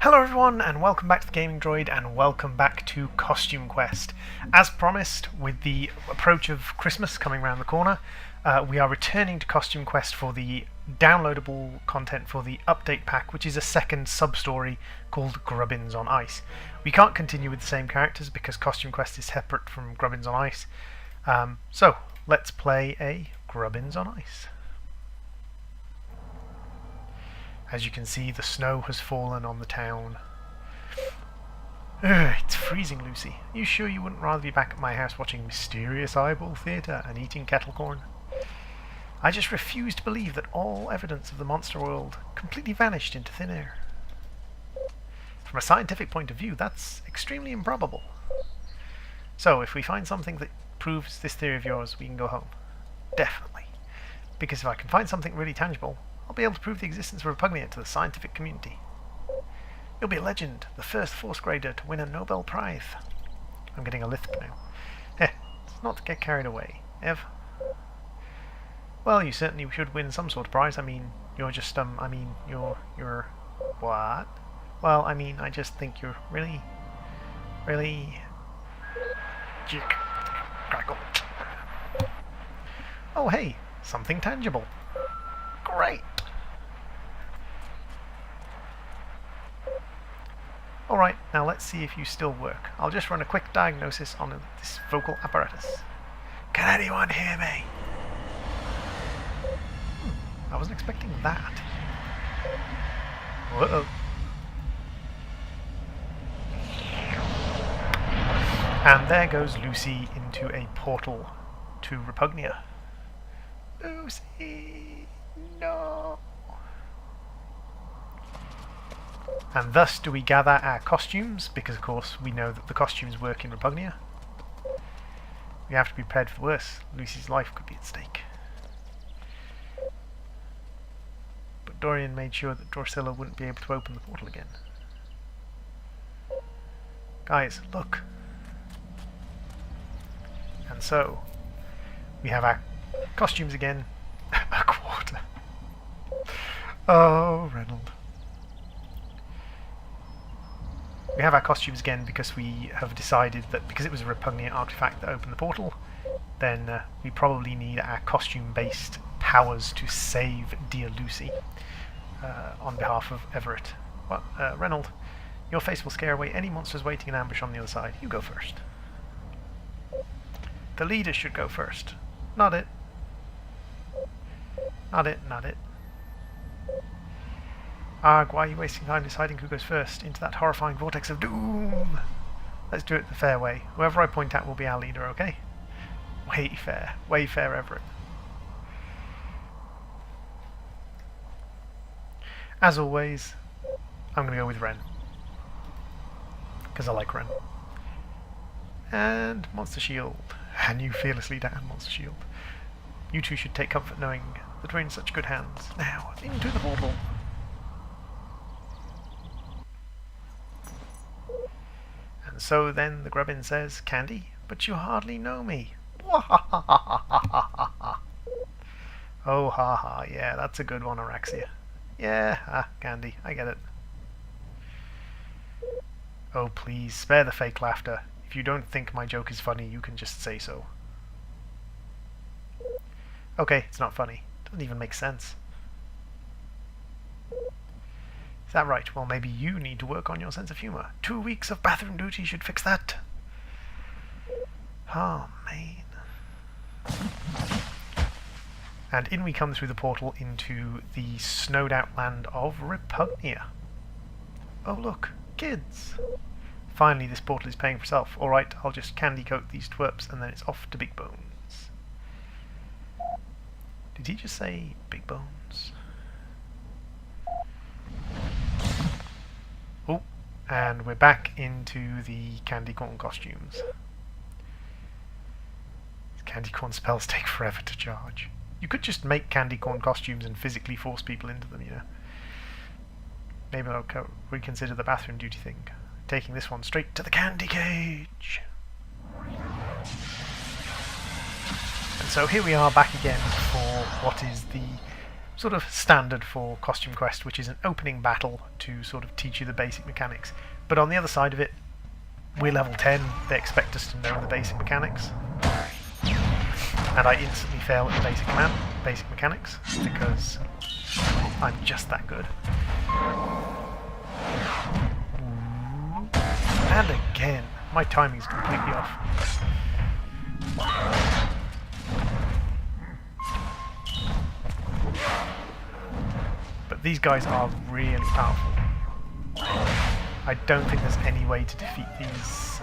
Hello everyone and welcome back to the Gaming Droid and welcome back to Costume Quest. As promised, with the approach of Christmas coming around the corner, we are returning to Costume Quest for the downloadable content for the update pack, which is a second sub-story called Grubbins on Ice. We can't continue with the same characters because Costume Quest is separate from Grubbins on Ice. So let's play a Grubbins on Ice. As you can see, the snow has fallen on the town. Ugh, it's freezing, Lucy. Are you sure you wouldn't rather be back at my house watching Mysterious Eyeball Theatre and eating kettle corn? I just refuse to believe that all evidence of the monster world completely vanished into thin air. From a scientific point of view, that's extremely improbable. So, if we find something that proves this theory of yours, we can go home. Definitely. Because if I can find something really tangible, I'll be able to prove the existence of Repugnia to the scientific community. You'll be a legend, the first fourth grader to win a Nobel Prize. I'm getting a lisp now. It's not to get carried away, Ev. Well, you certainly should win some sort of prize. I mean, you're just, you're... What? Well, I mean, I just think you're really... Crackle. Oh, hey, something tangible. Great! Alright, now let's see if you still work. I'll just run a quick diagnosis on this vocal apparatus. Can anyone hear me? I wasn't expecting that. Uh-oh. And there goes Lucy into a portal to Repugnia. Lucy! No! And thus do we gather our costumes, because of course we know that the costumes work in Repugnia. We have to be prepared for the worst. Lucy's life could be at stake. But Dorian made sure that Drusilla wouldn't be able to open the portal again. Guys, look! And so, we have our costumes again. A quarter. Oh, Reynold. We have our costumes again because we have decided that because it was a repugnant artifact that opened the portal, then we probably need our costume-based powers to save dear Lucy on behalf of Everett. Well, Reynold, your face will scare away any monsters waiting in ambush on the other side. You go first. The leader should go first. Not it. Not it, not it. Arg, why are you wasting time deciding who goes first into that horrifying vortex of doom? Let's do it the fair way. Whoever I point at will be our leader, okay? Way fair, Everett. As always, I'm going to go with Ren. Because I like Ren. And Monster Shield. And you fearlessly down, Monster Shield. You two should take comfort knowing that we're in such good hands. Now, into the portal. And so then the Grubbin says, Candy, but you hardly know me. Oh, ha ha, yeah, that's a good one, Araxia. Yeah, Candy, I get it. Oh, please, spare the fake laughter. If you don't think my joke is funny, you can just say so. Okay, it's not funny. Doesn't even make sense. Is that right? Well, maybe you need to work on your sense of humour. 2 weeks of bathroom duty should fix that. Oh, man. And in we come through the portal into the snowed out land of Repugnia. Oh, look, kids. Finally, this portal is paying for itself. Alright, I'll just candy coat these twerps and then it's off to Big Bones. Did he just say Big Bones? Oh, and we're back into the candy corn costumes. Candy corn spells take forever to charge. You could just make candy corn costumes and physically force people into them, you know. Maybe I'll reconsider the bathroom duty thing. Taking this one straight to the candy cage. And so here we are back again for what is the sort of standard for Costume Quest, which is an opening battle to sort of teach you the basic mechanics. But on the other side of it, we're level 10, they expect us to know the basic mechanics. And I instantly fail at the basic mechanics, because I'm just that good. And again, my timing's completely off. But these guys are really powerful. I don't think there's any way to defeat these,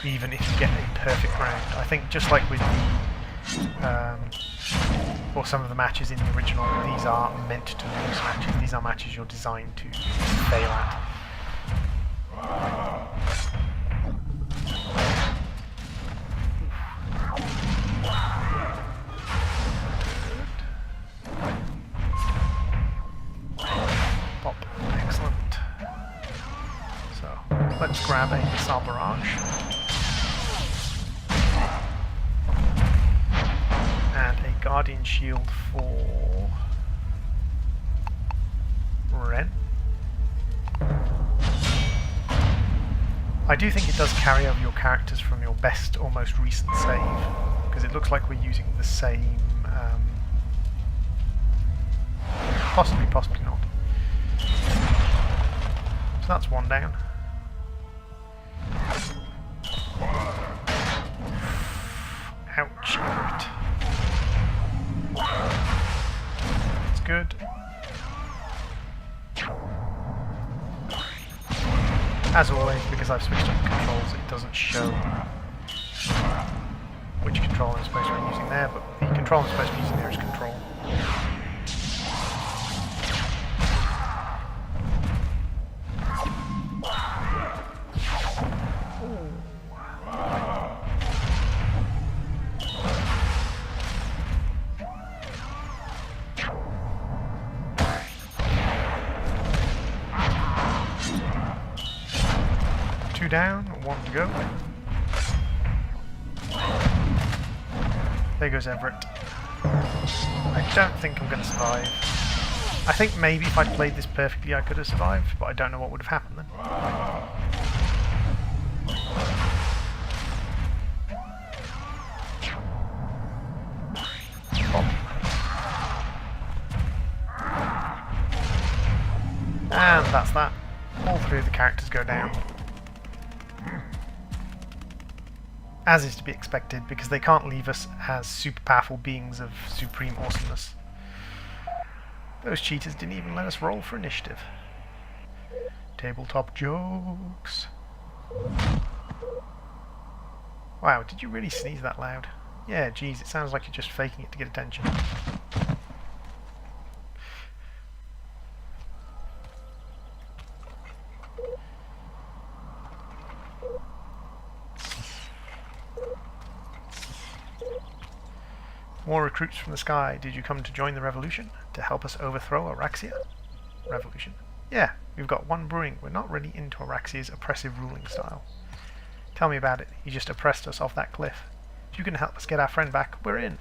even if you get a perfect round. I think just like with the, or some of the matches in the original, these are meant to lose matches. These are matches you're designed to fail at. Pop. Excellent. So, let's grab a missile barrage. And a guardian shield for Ren. I do think it does carry over your characters from your best or most recent save, because it looks like we're using the same, possibly not. So that's one down. Ouch, hurt. It's good. As always, because I've switched up the controls, it doesn't show which control I'm supposed to be using there, but the control I'm supposed to be using there is control. Two down, one to go. There goes Everett. I don't think I'm going to survive. I think maybe if I'd played this perfectly I could have survived, but I don't know what would have happened then. And that's that. All three of the characters go down. As is to be expected, because they can't leave us as super powerful beings of supreme awesomeness. Those cheaters didn't even let us roll for initiative. Tabletop jokes. Wow, did you really sneeze that loud? Yeah, geez, it sounds like you're just faking it to get attention. More recruits from the sky. Did you come to join the revolution? To help us overthrow Araxia? Revolution. Yeah, we've got one brewing. We're not really into Araxia's oppressive ruling style. Tell me about it. He just oppressed us off that cliff. If you can help us get our friend back, we're in.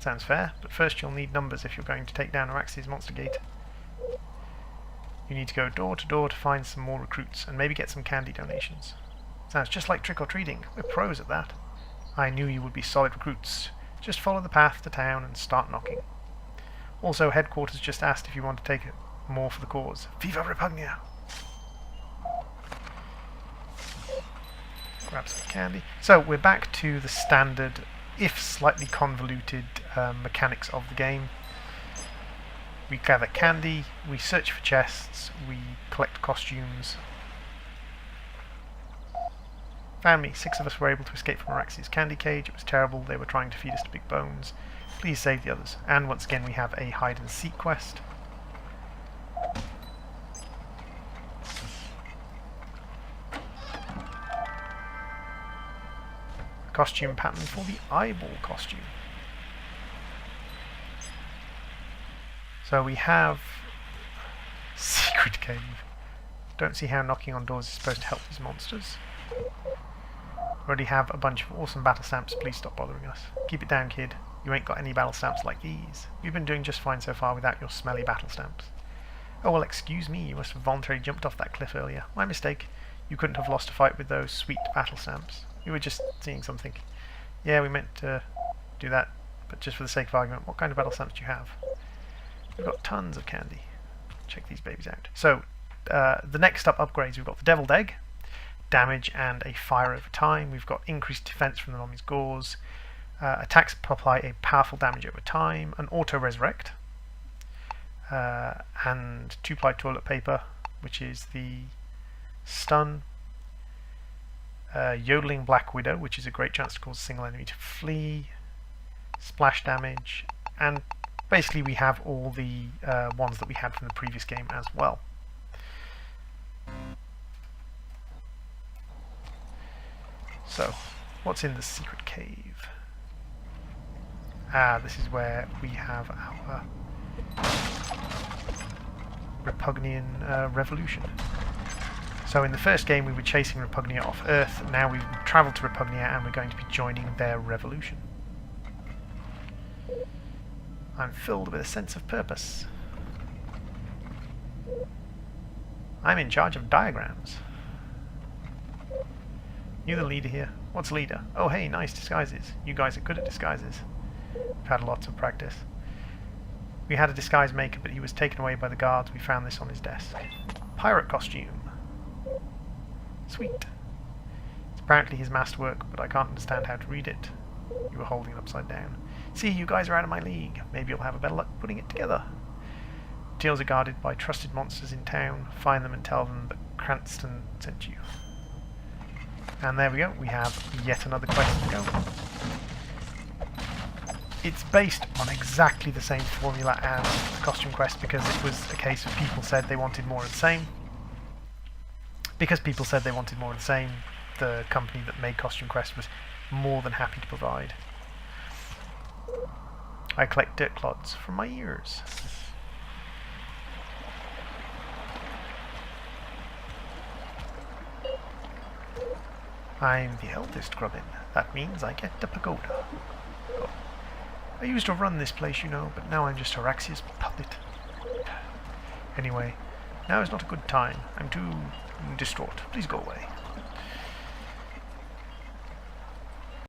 Sounds fair, but first you'll need numbers if you're going to take down Araxia's monster gate. You need to go door to door to find some more recruits, and maybe get some candy donations. Sounds just like trick-or-treating. We're pros at that. I knew you would be solid recruits. Just follow the path to town and start knocking. Also, headquarters just asked if you want to take more for the cause. Viva Repugnia! Grab some candy. So, we're back to the standard, if slightly convoluted, mechanics of the game. We gather candy, we search for chests, we collect costumes. Family, 6 of us were able to escape from Araxia's candy cage. It was terrible. They were trying to feed us to big bones. Please save the others. And once again we have a hide and seek quest. Costume pattern for the eyeball costume. So we have secret cave. Don't see how knocking on doors is supposed to help these monsters. Already have a bunch of awesome battle stamps. Please stop bothering us. Keep it down, kid. You ain't got any battle stamps like these. We've been doing just fine so far without your smelly battle stamps. Oh, well, excuse me, you must have voluntarily jumped off that cliff earlier. My mistake. You couldn't have lost a fight with those sweet battle stamps. We were just seeing something. Yeah, we meant to do that, but just for the sake of argument, what kind of battle stamps do you have? We've got tons of candy. Check these babies out. So, the next up upgrades, we've got the Deviled Egg, damage and a fire over time. We've got increased defense from the Mommy's Gauze, attacks apply a powerful damage over time, an auto-resurrect, and 2-ply toilet paper, which is the stun, yodeling Black Widow, which is a great chance to cause a single enemy to flee, splash damage, and basically we have all the ones that we had from the previous game as well. So, what's in the secret cave? This is where we have our Repugnian revolution. So in the first game we were chasing Repugnia off Earth, now we've travelled to Repugnia and we're going to be joining their revolution. I'm filled with a sense of purpose. I'm in charge of diagrams. You the leader here? What's leader? Oh hey, nice disguises. You guys are good at disguises. We've had lots of practice. We had a disguise maker, but he was taken away by the guards. We found this on his desk. Pirate costume. Sweet. It's apparently his masterwork, but I can't understand how to read it. You were holding it upside down. See, you guys are out of my league. Maybe you'll have a better luck putting it together. Deals are guarded by trusted monsters in town. Find them and tell them that Cranston sent you. And there we go. We have yet another quest to go. It's based on exactly the same formula as the costume quest because it was a case of people said they wanted more of the same. Because people said they wanted more of the same, the company that made Costume Quest was more than happy to provide. I collect dirt clods from my ears. I'm the eldest Grubbin. That means I get the pagoda. Oh. I used to run this place, you know, but now I'm just Horaxia's puppet. Anyway, now is not a good time. I'm too distraught. Please go away.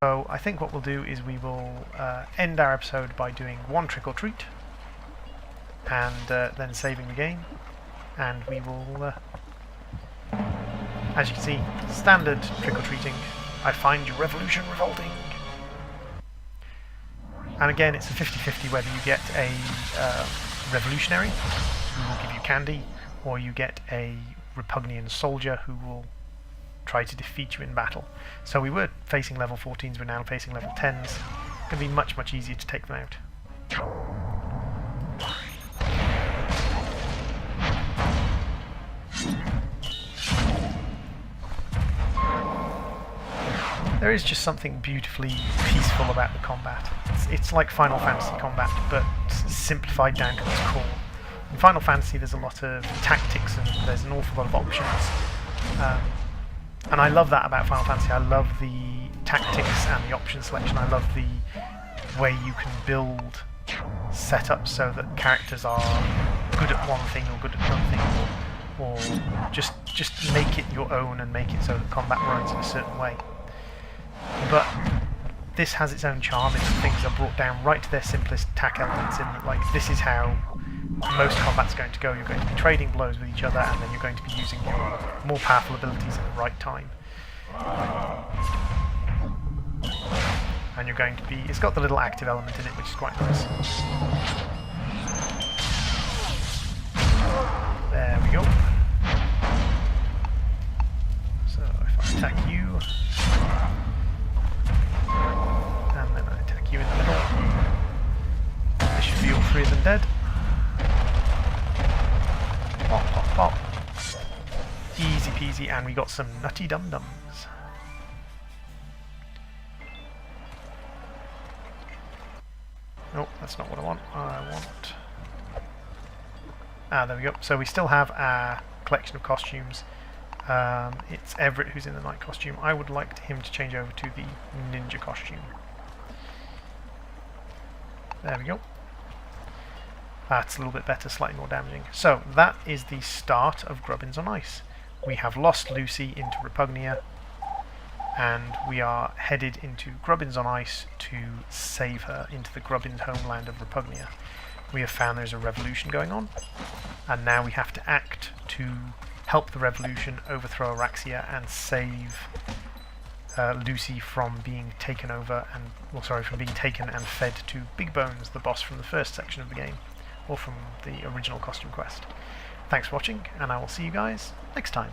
So I think what we'll do is we will end our episode by doing one trick or treat and then saving the game, and we will as you can see, standard trick or treating. I find your revolution revolting. And again, it's a 50-50 whether you get a revolutionary who will give you candy, or you get a Repugnian soldier who will try to defeat you in battle. So we were facing level 14s, we're now facing level 10s. It's going to be much, much easier to take them out. There is just something beautifully peaceful about the combat. It's like Final Fantasy combat, but simplified down to its core. In Final Fantasy there's a lot of tactics and there's an awful lot of options. And I love that about Final Fantasy. I love the tactics and the option selection. I love the way you can build setups so that characters are good at one thing or good at another thing, or just make it your own and make it so that combat runs in a certain way. But this has its own charm in that things are brought down right to their simplest tack elements, in that, like, this is how most combat's going to go. You're going to be trading blows with each other, and then you're going to be using your more powerful abilities at the right time. And you're going to be... It's got the little active element in it, which is quite nice. There we go. So if I attack you, and then I attack you in the middle, this should be all three of them dead. Pop, pop, pop. Easy peasy, and we got some nutty dum-dums. Nope, that's not what I want. I want... there we go. So we still have our collection of costumes. It's Everett who's in the knight costume. I would like him to change over to the ninja costume. There we go. That's a little bit better, slightly more damaging. So that is the start of Grubbins on Ice. We have lost Lucy into Repugnia, and we are headed into Grubbins on Ice to save her into the Grubbins homeland of Repugnia. We have found there's a revolution going on, and now we have to act to help the revolution overthrow Araxia and save Lucy from being taken over and, well, sorry, from being taken and fed to Big Bones, the boss from the first section of the game, or from the original costume quest. Thanks for watching, and I will see you guys next time.